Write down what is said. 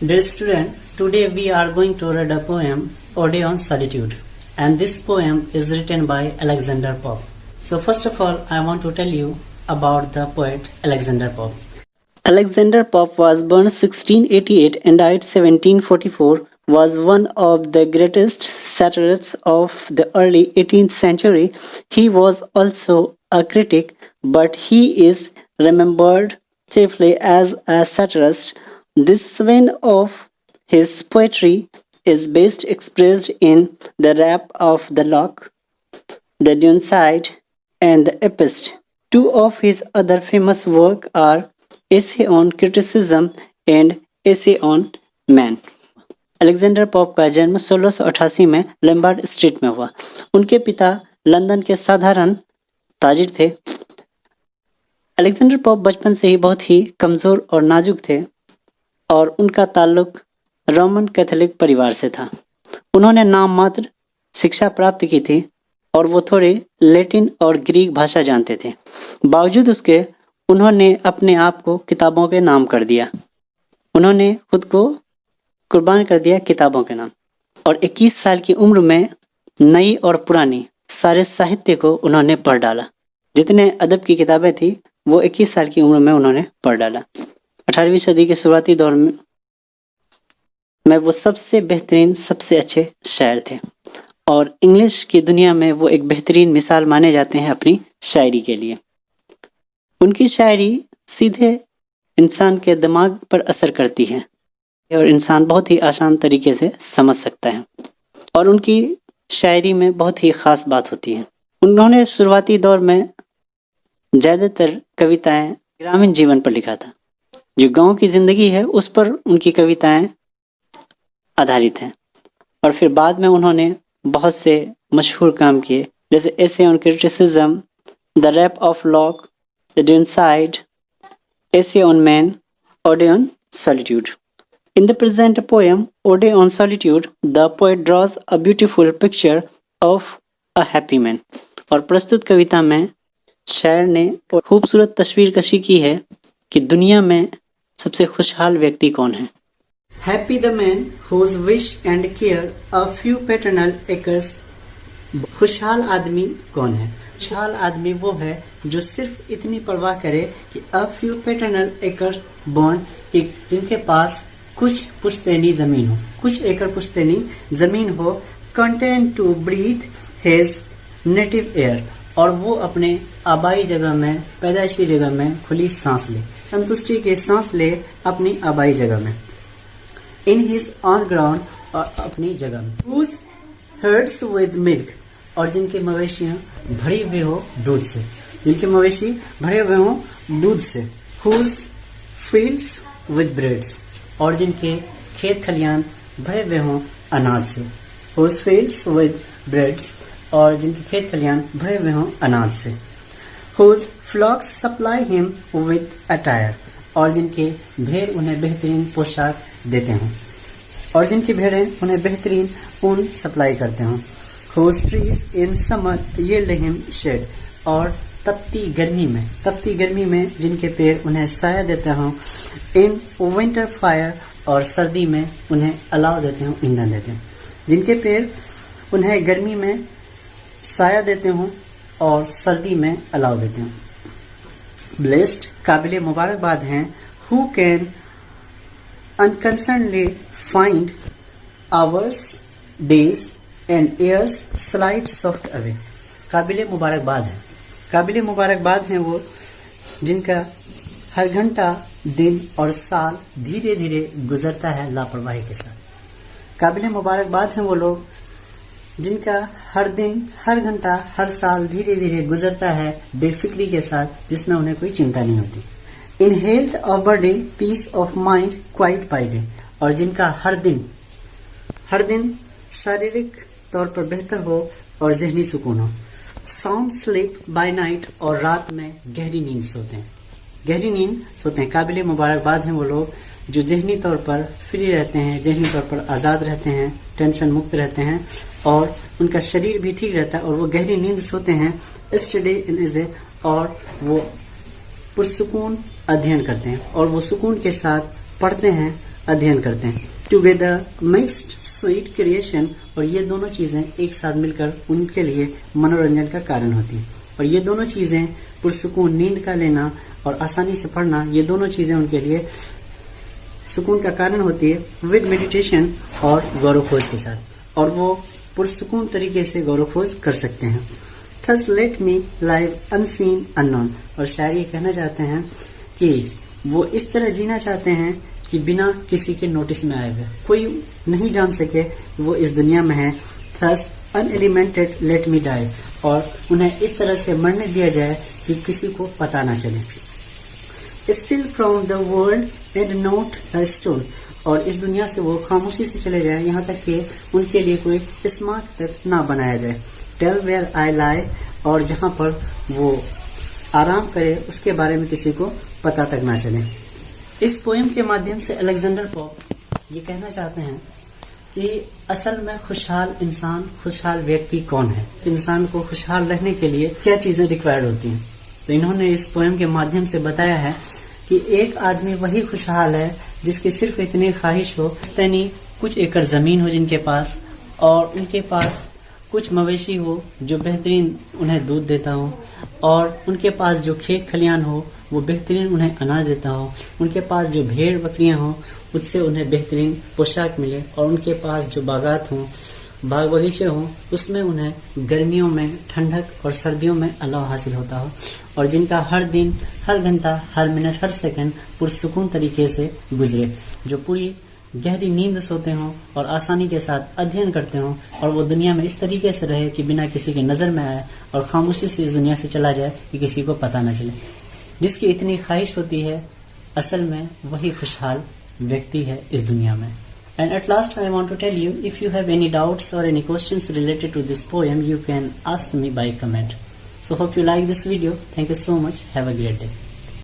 Dear student, today we are going to read a poem, Ode on Solitude, and this poem is written by Alexander Pope. So first of all, I want to tell you about the poet Alexander Pope. Alexander Pope was born 1688 and died 1744, was one of the greatest satirists of the early 18th century. He was also a critic, but he is remembered chiefly as a satirist. This vein of his poetry is best expressed in the Rap of the Lock, the Dunside, and the Epist. Two of his other famous works are Essay on Criticism and Essay on Man. Alexander Pope का जन्म 1688 में लैम्बार्ड street में हुआ। उनके पिता London के साधारण ताजिर थे। अलेक्जेंडर पॉप बचपन से ही बहुत ही कमजोर और नाजुक थे और उनका ताल्लुक रोमन कैथोलिक परिवार से था। उन्होंने नाम मात्र शिक्षा प्राप्त की थी और वो थोड़े लैटिन और ग्रीक भाषा जानते थे। बावजूद उसके उन्होंने अपने आप को किताबों के नाम कर दिया। उन्होंने खुद को कुर्बान कर दिया किताबों के नाम और 21 साल की उम्र में नई और पुरानी सारे साहित्य को उन्होंने पढ़ डाला। जितने अदब की किताबें थी वो 21 साल की उम्र में उन्होंने पढ़ डाला। 18वीं सदी के शुरुआती दौर में वो सबसे बेहतरीन सबसे अच्छे शायर थे और इंग्लिश की दुनिया में वो एक बेहतरीन मिसाल माने जाते हैं अपनी शायरी के लिए। उनकी शायरी सीधे इंसान के दिमाग पर असर करती है और इंसान बहुत ही आसान तरीके से समझ सकता है और उनकी शायरी में बहुत ही खास बात होती है। उन्होंने शुरुआती दौर में ज्यादातर कविताएं ग्रामीण जीवन पर लिखा था। जो गांव की जिंदगी है उस पर उनकी कविताएं आधारित हैं और फिर बाद में उन्होंने बहुत से मशहूर काम किए जैसे Essay on Criticism, the Rape of Lock, the Dunciad, Essay on Man, Ode on Solitude. In the present poem, Ode on Solitude, the poet draws a beautiful picture of a happy man. और प्रस्तुत कविता में शायर ने खूबसूरत तस्वीर कशी की है कि दुनिया में सबसे खुशहाल व्यक्ति कौन है। Happy the man whose wish and care a few paternal acres. खुशहाल आदमी कौन है? खुशहाल आदमी वो है जो सिर्फ इतनी परवाह करे कि a few paternal acres born, जिनके पास कुछ पुश्तैनी जमीन हो, कुछ एकड़ पुश्तैनी जमीन हो, content to breathe his native air, और वो अपने आबाई जगह में, पैदाइशी जगह में खुली सांस ले, संतुष्टि के सांस ले अपनी आबाई जगह में, इन हिज ऑन ग्राउंड, और अपनी जगह में, हुज हर्ड्स विद मिल्क, और जिनके मवेशियां भरी हुए हो दूध से, जिनके मवेशी भरे हुए हो दूध से, हुज फील्ड्स विद ब्रेड्स, और जिनके खेत खलियान भरे हुए हों अनाज से, whose fields with breads, और जिनके खेत खलियान भरे हुए हों अनाज से, whose flocks supply him with attire, और जिनके भेड़ उन्हें बेहतरीन पोशाक देते हों, और जिनकी भेड़ें उन्हें बेहतरीन ऊन सप्लाई करते हों, whose trees in summer yield him shade, और तपती गर्मी में जिनके पेड़ उन्हें साया देते हों, इन विंटर फायर, और सर्दी में उन्हें अलाव देते हों, ईंधन देते हों, जिनके पेड़ उन्हें गर्मी में साया देते हों और सर्दी में अलाव देते हों। ब्लेस्ड काबिले मुबारकबाद हैं who can unconcernedly find hours, days and years slide soft away. काबिले मुबारकबाद हैं वो जिनका हर घंटा, दिन और साल धीरे धीरे गुजरता है लापरवाही के साथ। काबिले मुबारकबाद हैं वो लोग जिनका हर दिन, हर घंटा, हर साल धीरे धीरे गुजरता है बेफिक्री के साथ, जिसमें उन्हें कोई चिंता नहीं होती। In health of body, peace of mind quiet by day, और जिनका हर दिन शारीरिक तौर पर बेहतर हो और जहनी सुकून हो। साउंड स्लीप बाय नाइट, और रात में गहरी नींद सोते हैं। काबिले मुबारकबाद हैं वो लोग जो जहनी तौर पर फ्री रहते हैं, जहनी तौर पर आज़ाद रहते हैं, टेंशन मुक्त रहते हैं और उनका शरीर भी ठीक रहता है और वो गहरी नींद सोते हैं। स्टडी इन इज, और वो पुरसुकून अध्ययन करते हैं और वो सुकून के साथ पढ़ते हैं अध्ययन करते हैं। टुगेदर मिक्स्ड स्वीट क्रिएशन, और ये दोनों चीजें एक साथ मिलकर उनके लिए मनोरंजन का कारण होती हैं। और ये दोनों चीजें पुरसुकून नींद का लेना और आसानी से पढ़ना, ये दोनों चीजें उनके लिए सुकून का कारण होती है विद मेडिटेशन और गौरवखोज के साथ, और वो पुरसुकून तरीके से गौरवखोज कर सकते हैं। Thus let me live unseen unknown, और शायर ये कहना चाहते हैं कि वो इस तरह जीना चाहते हैं कि बिना किसी के नोटिस में आए हुए, कोई नहीं जान सके वो इस दुनिया में है। Thus unelimented let me die, और उन्हें इस तरह से मरने दिया जाए कि किसी को पता ना चले। Still from the world and not a stone, और इस दुनिया से वो खामोशी से चले जाए, यहाँ तक कि उनके लिए कोई स्मारक तक ना बनाया जाए। Tell where I lie, और जहाँ पर वो आराम करे उसके बारे में किसी को पता तक ना चले। इस पोएम के माध्यम से अलेक्जेंडर पोप ये कहना चाहते हैं कि असल में खुशहाल इंसान, खुशहाल व्यक्ति कौन है, इंसान को खुशहाल रहने के लिए क्या चीजें रिक्वायर्ड होती हैं। तो इन्होंने इस पोएम के माध्यम से बताया है कि एक आदमी वही खुशहाल है जिसकी सिर्फ इतनी ख्वाहिश हो, यानी कुछ एकड़ जमीन हो जिनके पास, और उनके पास कुछ मवेशी हो जो बेहतरीन उन्हें दूध देता हो, और उनके पास जो खेत खलियान हो वो बेहतरीन उन्हें अनाज देता हो, उनके पास जो भेड़ बकरियां हो उससे उन्हें बेहतरीन पोशाक मिले, और उनके पास जो बागात हों, बाग बगीचे हों, उसमें उन्हें गर्मियों में ठंडक और सर्दियों में अलाव हासिल होता हो, और जिनका हर दिन, हर घंटा, हर मिनट, हर सेकंड पुरसुकून तरीके से गुजरे, जो पूरी गहरी नींद सोते हों और आसानी के साथ अध्ययन करते हों, और वो दुनिया में इस तरीके से रहे कि बिना किसी की नज़र में आए और खामोशी से इस दुनिया से चला जाए कि किसी को पता न चले। जिसकी इतनी ख्वाहिश होती है, असल में वही खुशहाल व्यक्ति है इस दुनिया में। And at last I want to tell you, if you have any doubts or any questions related to this poem, you can ask me by comment. So hope you like this video. Thank you so much. Have a great day.